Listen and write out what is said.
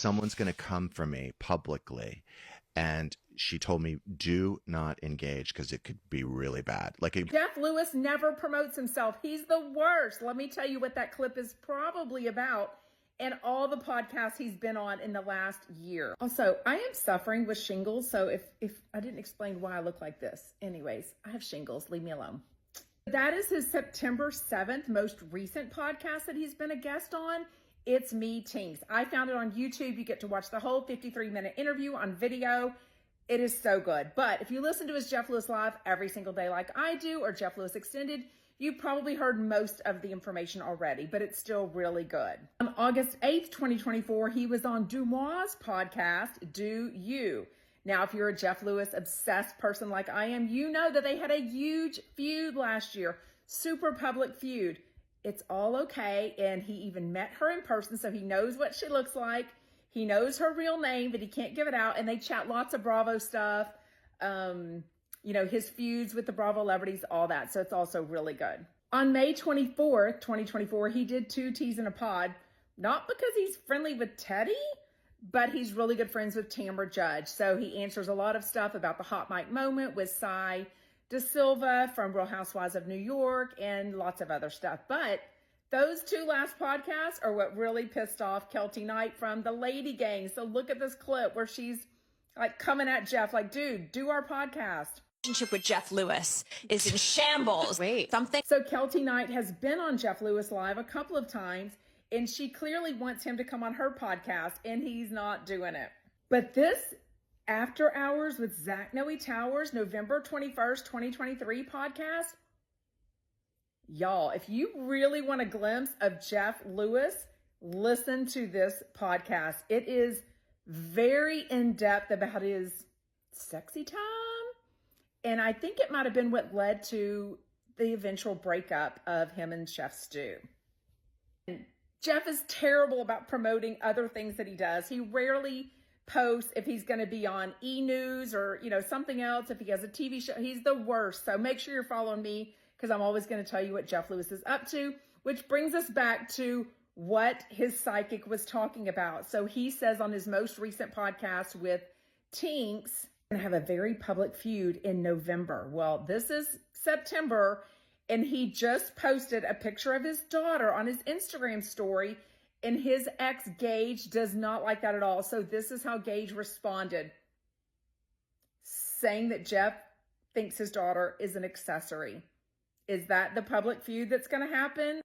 someone's going to come for me publicly. And she told me, do not engage because it could be really bad. Jeff Lewis never promotes himself. He's the worst. Let me tell you what that clip is probably about and all the podcasts he's been on in the last year. Also, I am suffering with shingles. So if I didn't explain why I look like this. Anyways, I have shingles. Leave me alone. That is his September 7th most recent podcast that he's been a guest on. It's Me Tinks. I found it on YouTube. You get to watch the whole 53-minute interview on video. It is so good. But if you listen to his Jeff Lewis Live every single day like I do, or Jeff Lewis Extended, you probably heard most of the information already, but it's still really good. On August 8th, 2024, he was on Dumois' podcast, Do You. Now, if you're a Jeff Lewis obsessed person like I am, you know that they had a huge feud last year. Super public feud. It's all okay. And he even met her in person, so he knows what she looks like. He knows her real name, but he can't give it out. And they chat lots of Bravo stuff. His feuds with the Bravo celebrities, all that. So it's also really good. On May 24th, 2024, he did 2 Teas in a Pod. Not because he's friendly with Teddy, but he's really good friends with Tamra Judge. So he answers a lot of stuff about the hot mic moment with Cy De Silva from Real Housewives of New York and lots of other stuff. But those 2 last podcasts are what really pissed off Keltie Knight from the Lady Gang. So look at this clip where she's like coming at Jeff like, dude, do our podcast. Relationship with Jeff Lewis is in shambles. Wait. So Keltie Knight has been on Jeff Lewis Live a couple of times, and she clearly wants him to come on her podcast, and he's not doing it. But this After Hours with Zach Noe Towers, November 21st, 2023 podcast, y'all, if you really want a glimpse of Jeff Lewis, listen to this podcast. It is very in-depth about his sexy time. And I think it might have been what led to the eventual breakup of him and Chef Stu. And Jeff is terrible about promoting other things that he does. He rarely posts if he's going to be on E! News or, something else. If he has a TV show, he's the worst. So make sure you're following me because I'm always going to tell you what Jeff Lewis is up to, which brings us back to what his psychic was talking about. So he says on his most recent podcast with Tinks, and have a very public feud in November. Well, this is September, and he just posted a picture of his daughter on his Instagram story, and his ex, Gage, does not like that at all. So this is how Gage responded, saying that Jeff thinks his daughter is an accessory. Is that the public feud that's going to happen?